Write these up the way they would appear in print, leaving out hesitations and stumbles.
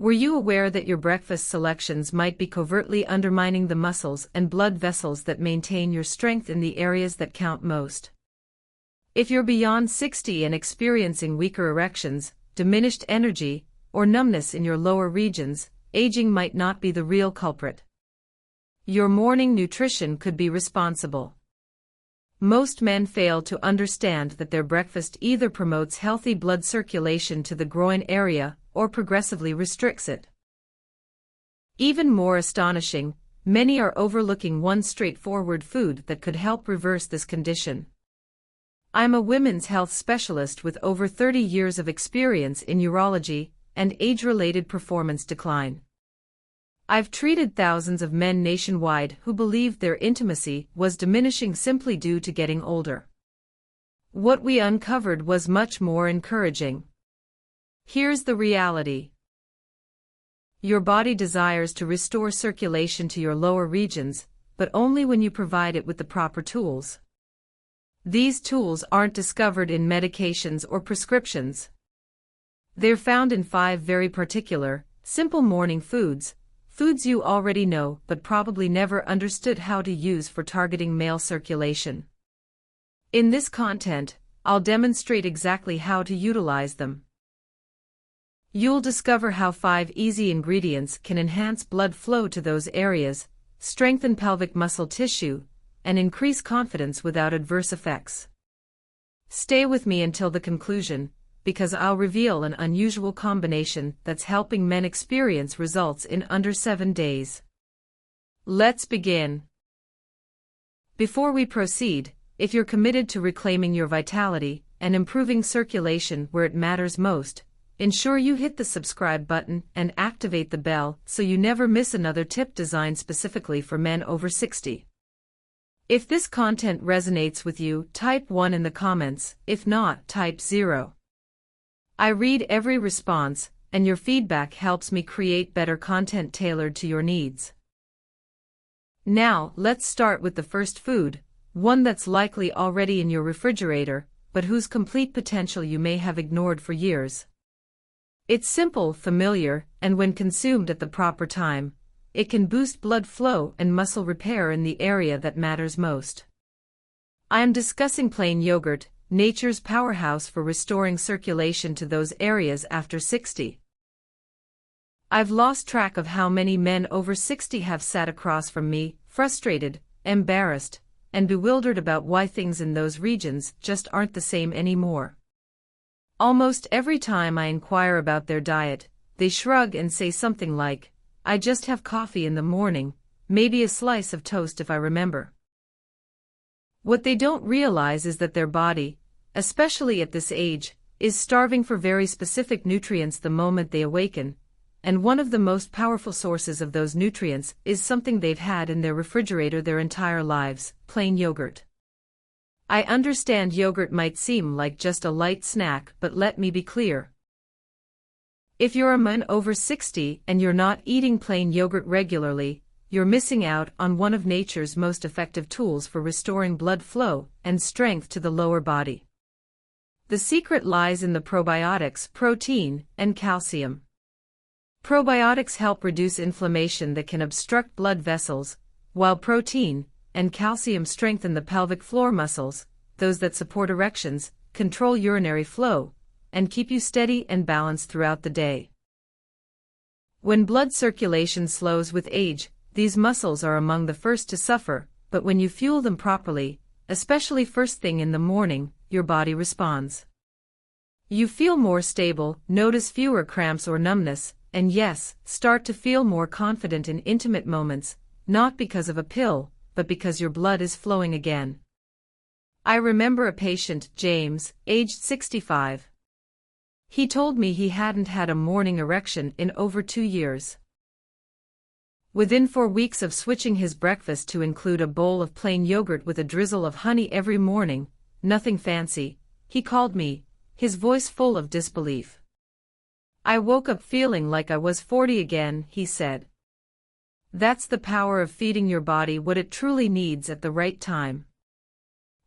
Were you aware that your breakfast selections might be covertly undermining the muscles and blood vessels that maintain your strength in the areas that count most? If you're beyond 60 and experiencing weaker erections, diminished energy, or numbness in your lower regions, aging might not be the real culprit. Your morning nutrition could be responsible. Most men fail to understand that their breakfast either promotes healthy blood circulation to the groin area or progressively restricts it. Even more astonishing, many are overlooking one straightforward food that could help reverse this condition. I'm a women's health specialist with over 30 years of experience in urology and age-related performance decline. I've treated thousands of men nationwide who believed their intimacy was diminishing simply due to getting older. What we uncovered was much more encouraging. Here's the reality. Your body desires to restore circulation to your lower regions, but only when you provide it with the proper tools. These tools aren't discovered in medications or prescriptions. They're found in 5 very particular, simple morning foods, foods you already know but probably never understood how to use for targeting male circulation. In this content, I'll demonstrate exactly how to utilize them. You'll discover how 5 easy ingredients can enhance blood flow to those areas, strengthen pelvic muscle tissue, and increase confidence without adverse effects. Stay with me until the conclusion, because I'll reveal an unusual combination that's helping men experience results in under 7 days. Let's begin. Before we proceed, if you're committed to reclaiming your vitality and improving circulation where it matters most, ensure you hit the subscribe button and activate the bell so you never miss another tip designed specifically for men over 60. If this content resonates with you, type 1 in the comments, if not, type 0. I read every response, and your feedback helps me create better content tailored to your needs. Now, let's start with the first food, one that's likely already in your refrigerator, but whose complete potential you may have ignored for years. It's simple, familiar, and when consumed at the proper time, it can boost blood flow and muscle repair in the area that matters most. I am discussing plain yogurt, nature's powerhouse for restoring circulation to those areas after 60. I've lost track of how many men over 60 have sat across from me, frustrated, embarrassed, and bewildered about why things in those regions just aren't the same anymore. Almost every time I inquire about their diet, they shrug and say something like, "I just have coffee in the morning, maybe a slice of toast if I remember." What they don't realize is that their body, especially at this age, is starving for very specific nutrients the moment they awaken, and one of the most powerful sources of those nutrients is something they've had in their refrigerator their entire lives: plain yogurt. I understand yogurt might seem like just a light snack, but let me be clear. If you're a man over 60 and you're not eating plain yogurt regularly, you're missing out on one of nature's most effective tools for restoring blood flow and strength to the lower body. The secret lies in the probiotics, protein, and calcium. Probiotics help reduce inflammation that can obstruct blood vessels, while protein and calcium strengthen the pelvic floor muscles, those that support erections, control urinary flow, and keep you steady and balanced throughout the day. When blood circulation slows with age, these muscles are among the first to suffer, but when you fuel them properly, especially first thing in the morning, your body responds. You feel more stable, notice fewer cramps or numbness, and yes, start to feel more confident in intimate moments, not because of a pill, but because your blood is flowing again. I remember a patient, James, aged 65. He told me he hadn't had a morning erection in over 2 years. Within 4 weeks of switching his breakfast to include a bowl of plain yogurt with a drizzle of honey every morning, nothing fancy, he called me, his voice full of disbelief. "I woke up feeling like I was 40 again," he said. That's the power of feeding your body what it truly needs at the right time.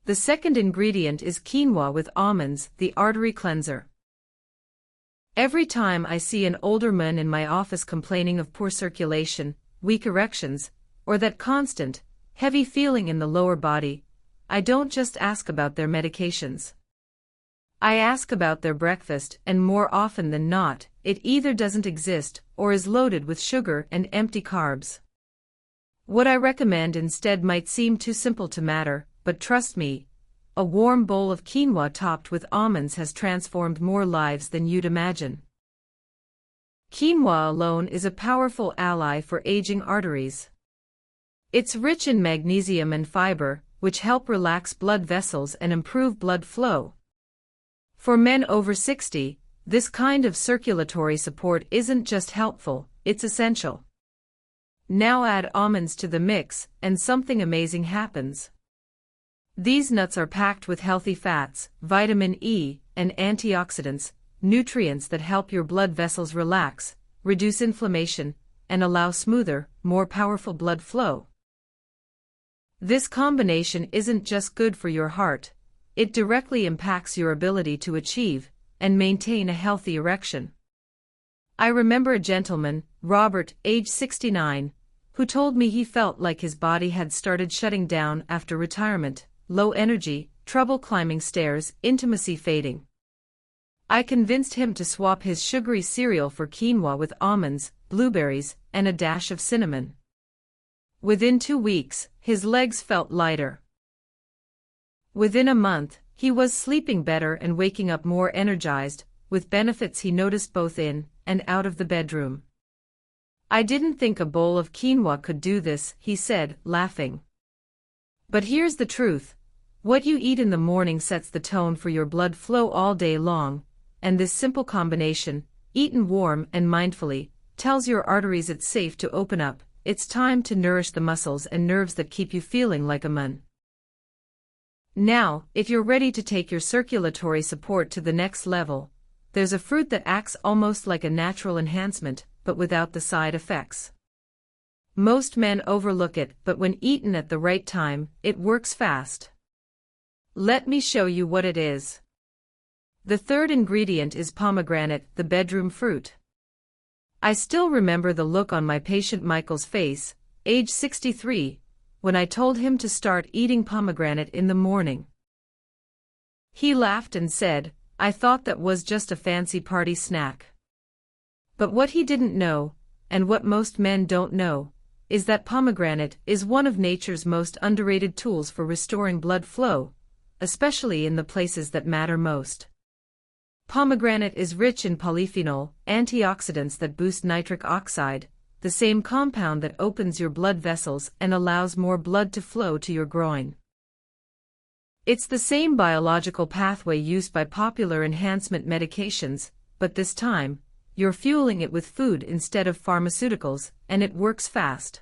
The second ingredient is quinoa with almonds, the artery cleanser. Every time I see an older man in my office complaining of poor circulation, weak erections, or that constant, heavy feeling in the lower body, I don't just ask about their medications. I ask about their breakfast, and more often than not, it either doesn't exist or is loaded with sugar and empty carbs. What I recommend instead might seem too simple to matter, but trust me, a warm bowl of quinoa topped with almonds has transformed more lives than you'd imagine. Quinoa alone is a powerful ally for aging arteries. It's rich in magnesium and fiber, which help relax blood vessels and improve blood flow. For men over 60, this kind of circulatory support isn't just helpful, it's essential. Now add almonds to the mix, and something amazing happens. These nuts are packed with healthy fats, vitamin E, and antioxidants, nutrients that help your blood vessels relax, reduce inflammation, and allow smoother, more powerful blood flow. This combination isn't just good for your heart, it directly impacts your ability to achieve and maintain a healthy erection. I remember a gentleman, Robert, age 69, who told me he felt like his body had started shutting down after retirement, low energy, trouble climbing stairs, intimacy fading. I convinced him to swap his sugary cereal for quinoa with almonds, blueberries, and a dash of cinnamon. Within 2 weeks, his legs felt lighter. Within a month, he was sleeping better and waking up more energized, with benefits he noticed both in and out of the bedroom. I didn't think a bowl of quinoa could do this, he said, laughing. But here's the truth. What you eat in the morning sets the tone for your blood flow all day long, and this simple combination, eaten warm and mindfully, tells your arteries it's safe to open up, it's time to nourish the muscles and nerves that keep you feeling like a man. Now, if you're ready to take your circulatory support to the next level, there's a fruit that acts almost like a natural enhancement, but without the side effects. Most men overlook it, but when eaten at the right time, it works fast. Let me show you what it is. The third ingredient is pomegranate, the bedroom fruit. I still remember the look on my patient Michael's face, age 63, when I told him to start eating pomegranate in the morning. He laughed and said, "I thought that was just a fancy party snack." But what he didn't know, and what most men don't know, is that pomegranate is one of nature's most underrated tools for restoring blood flow, especially in the places that matter most. Pomegranate is rich in polyphenol, antioxidants that boost nitric oxide, the same compound that opens your blood vessels and allows more blood to flow to your groin. It's the same biological pathway used by popular enhancement medications, but this time, you're fueling it with food instead of pharmaceuticals, and it works fast.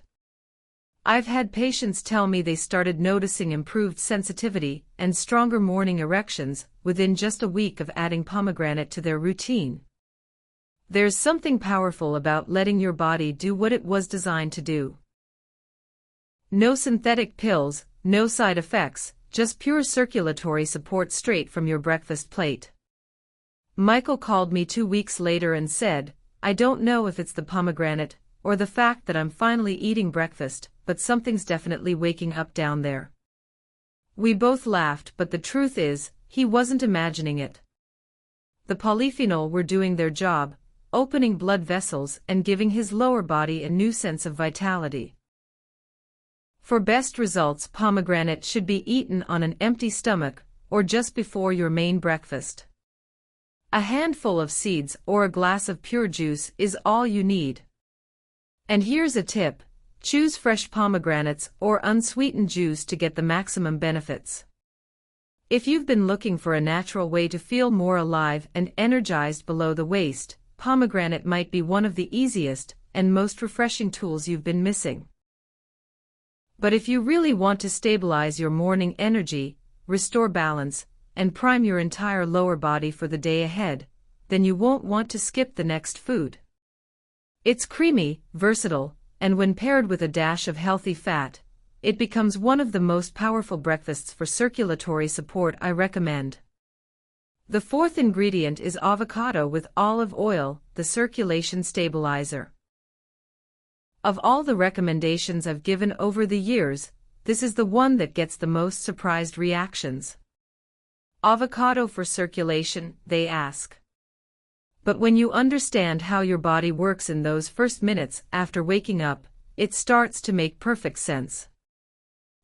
I've had patients tell me they started noticing improved sensitivity and stronger morning erections within just a week of adding pomegranate to their routine. There's something powerful about letting your body do what it was designed to do. No synthetic pills, no side effects, just pure circulatory support straight from your breakfast plate. Michael called me 2 weeks later and said, "I don't know if it's the pomegranate or the fact that I'm finally eating breakfast, but something's definitely waking up down there." We both laughed, but the truth is, he wasn't imagining it. The polyphenol were doing their job, opening blood vessels and giving his lower body a new sense of vitality. For best results, pomegranate should be eaten on an empty stomach, or just before your main breakfast. A handful of seeds or a glass of pure juice is all you need. And here's a tip: choose fresh pomegranates or unsweetened juice to get the maximum benefits. If you've been looking for a natural way to feel more alive and energized below the waist, pomegranate might be one of the easiest and most refreshing tools you've been missing. But if you really want to stabilize your morning energy, restore balance, and prime your entire lower body for the day ahead, then you won't want to skip the next food. It's creamy, versatile, and when paired with a dash of healthy fat, it becomes one of the most powerful breakfasts for circulatory support I recommend. The fourth ingredient is avocado with olive oil, the circulation stabilizer. Of all the recommendations I've given over the years, this is the one that gets the most surprised reactions. Avocado for circulation, they ask. But when you understand how your body works in those first minutes after waking up, it starts to make perfect sense.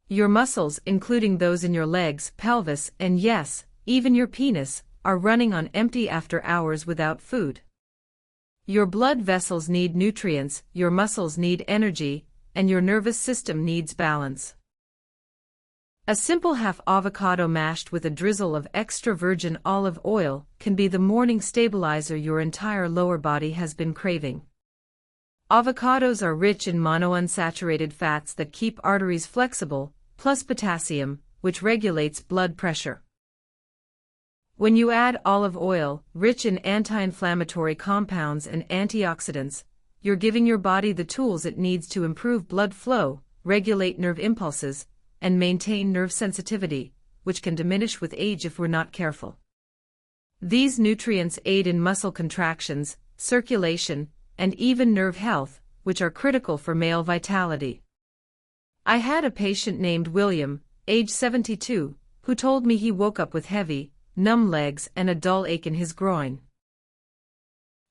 Your muscles, including those in your legs, pelvis, and yes, even your penis, are running on empty after hours without food. Your blood vessels need nutrients, your muscles need energy, and your nervous system needs balance. A simple half avocado mashed with a drizzle of extra virgin olive oil can be the morning stabilizer your entire lower body has been craving. Avocados are rich in monounsaturated fats that keep arteries flexible, plus potassium, which regulates blood pressure. When you add olive oil, rich in anti-inflammatory compounds and antioxidants, you're giving your body the tools it needs to improve blood flow, regulate nerve impulses, and maintain nerve sensitivity, which can diminish with age if we're not careful. These nutrients aid in muscle contractions, circulation, and even nerve health, which are critical for male vitality. I had a patient named William, age 72, who told me he woke up with heavy, numb legs and a dull ache in his groin.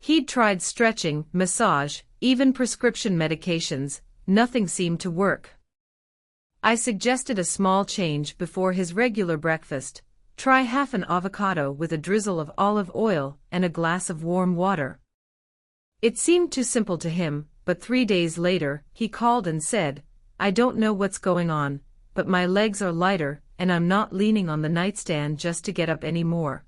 He'd tried stretching, massage, even prescription medications, nothing seemed to work. I suggested a small change before his regular breakfast: try half an avocado with a drizzle of olive oil and a glass of warm water. It seemed too simple to him, but 3 days later, he called and said, "I don't know what's going on, but my legs are lighter, and I'm not leaning on the nightstand just to get up anymore."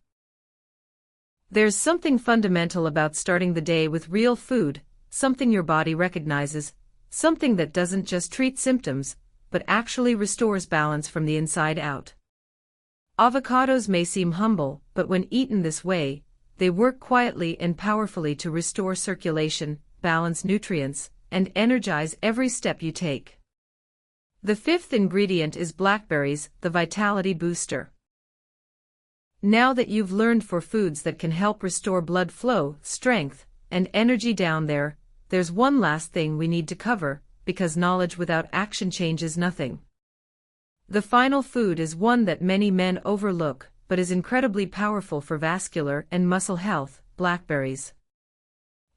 There's something fundamental about starting the day with real food, something your body recognizes, something that doesn't just treat symptoms, but actually restores balance from the inside out. Avocados may seem humble, but when eaten this way, they work quietly and powerfully to restore circulation, balance nutrients, and energize every step you take. The fifth ingredient is blackberries, the vitality booster. Now that you've learned 4 foods that can help restore blood flow, strength, and energy down there, there's one last thing we need to cover, because knowledge without action changes nothing. The final food is one that many men overlook, but is incredibly powerful for vascular and muscle health: blackberries.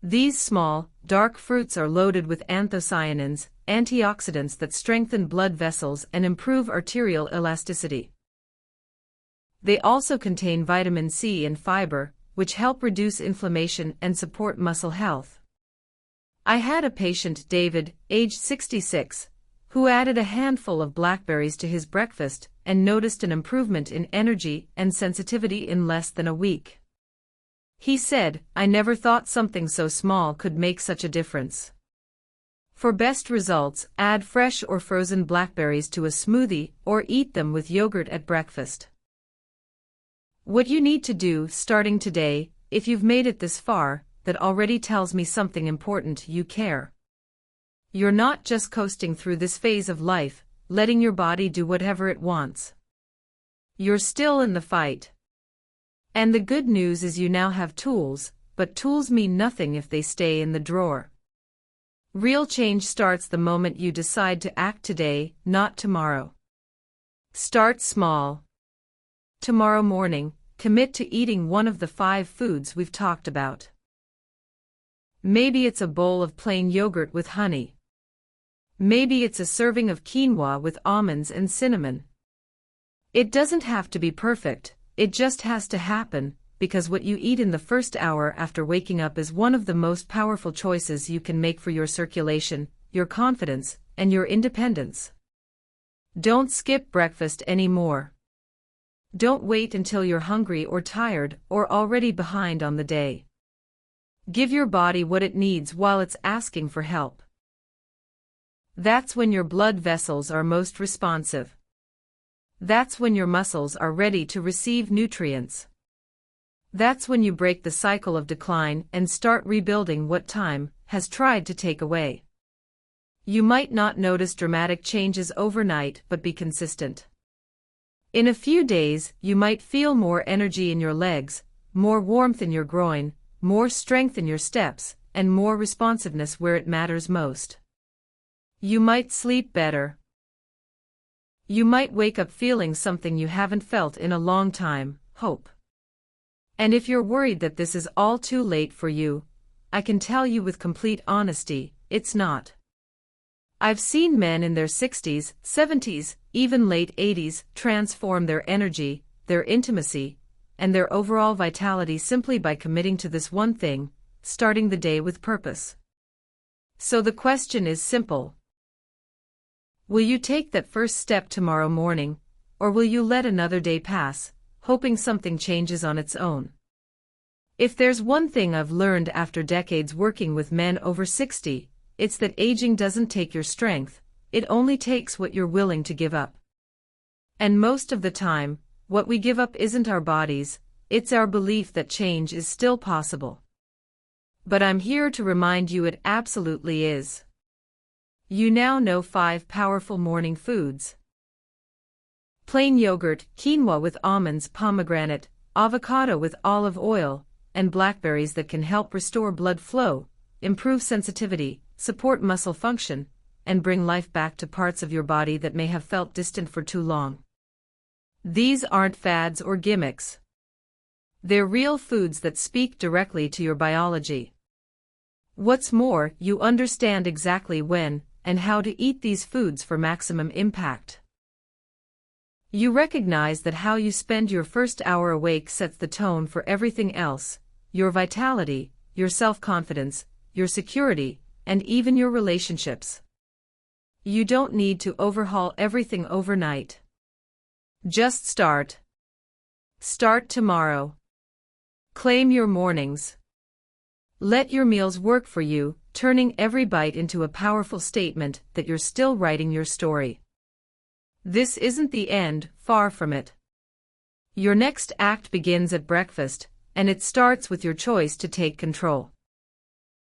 These small, dark fruits are loaded with anthocyanins, antioxidants that strengthen blood vessels and improve arterial elasticity. They also contain vitamin C and fiber, which help reduce inflammation and support muscle health. I had a patient, David, aged 66, who added a handful of blackberries to his breakfast and noticed an improvement in energy and sensitivity in less than a week. He said, "I never thought something so small could make such a difference." For best results, add fresh or frozen blackberries to a smoothie or eat them with yogurt at breakfast. What you need to do starting today, if you've made it this far, that already tells me something important: you care. You're not just coasting through this phase of life, letting your body do whatever it wants. You're still in the fight. And the good news is you now have tools, but tools mean nothing if they stay in the drawer. Real change starts the moment you decide to act today, not tomorrow. Start small. Tomorrow morning, commit to eating one of the 5 foods we've talked about. Maybe it's a bowl of plain yogurt with honey. Maybe it's a serving of quinoa with almonds and cinnamon. It doesn't have to be perfect, it just has to happen, because what you eat in the first hour after waking up is one of the most powerful choices you can make for your circulation, your confidence, and your independence. Don't skip breakfast anymore. Don't wait until you're hungry or tired or already behind on the day. Give your body what it needs while it's asking for help. That's when your blood vessels are most responsive. That's when your muscles are ready to receive nutrients. That's when you break the cycle of decline and start rebuilding what time has tried to take away. You might not notice dramatic changes overnight, but be consistent. In a few days, you might feel more energy in your legs, more warmth in your groin, more strength in your steps, and more responsiveness where it matters most. You might sleep better. You might wake up feeling something you haven't felt in a long time, hope. And if you're worried that this is all too late for you, I can tell you with complete honesty, it's not. I've seen men in their 60s, 70s, even late 80s transform their energy, their intimacy, and their overall vitality simply by committing to this one thing, starting the day with purpose. So the question is simple. Will you take that first step tomorrow morning, or will you let another day pass, hoping something changes on its own? If there's one thing I've learned after decades working with men over 60, it's that aging doesn't take your strength, it only takes what you're willing to give up. And most of the time, what we give up isn't our bodies, it's our belief that change is still possible. But I'm here to remind you it absolutely is. You now know 5 powerful morning foods. Plain yogurt, quinoa with almonds, pomegranate, avocado with olive oil, and blackberries that can help restore blood flow, improve sensitivity, support muscle function, and bring life back to parts of your body that may have felt distant for too long. These aren't fads or gimmicks. They're real foods that speak directly to your biology. What's more, you understand exactly when and how to eat these foods for maximum impact. You recognize that how you spend your first hour awake sets the tone for everything else, your vitality, your self-confidence, your security, and even your relationships. You don't need to overhaul everything overnight. Just start. Start tomorrow. Claim your mornings. Let your meals work for you, turning every bite into a powerful statement that you're still writing your story. This isn't the end, far from it. Your next act begins at breakfast, and it starts with your choice to take control.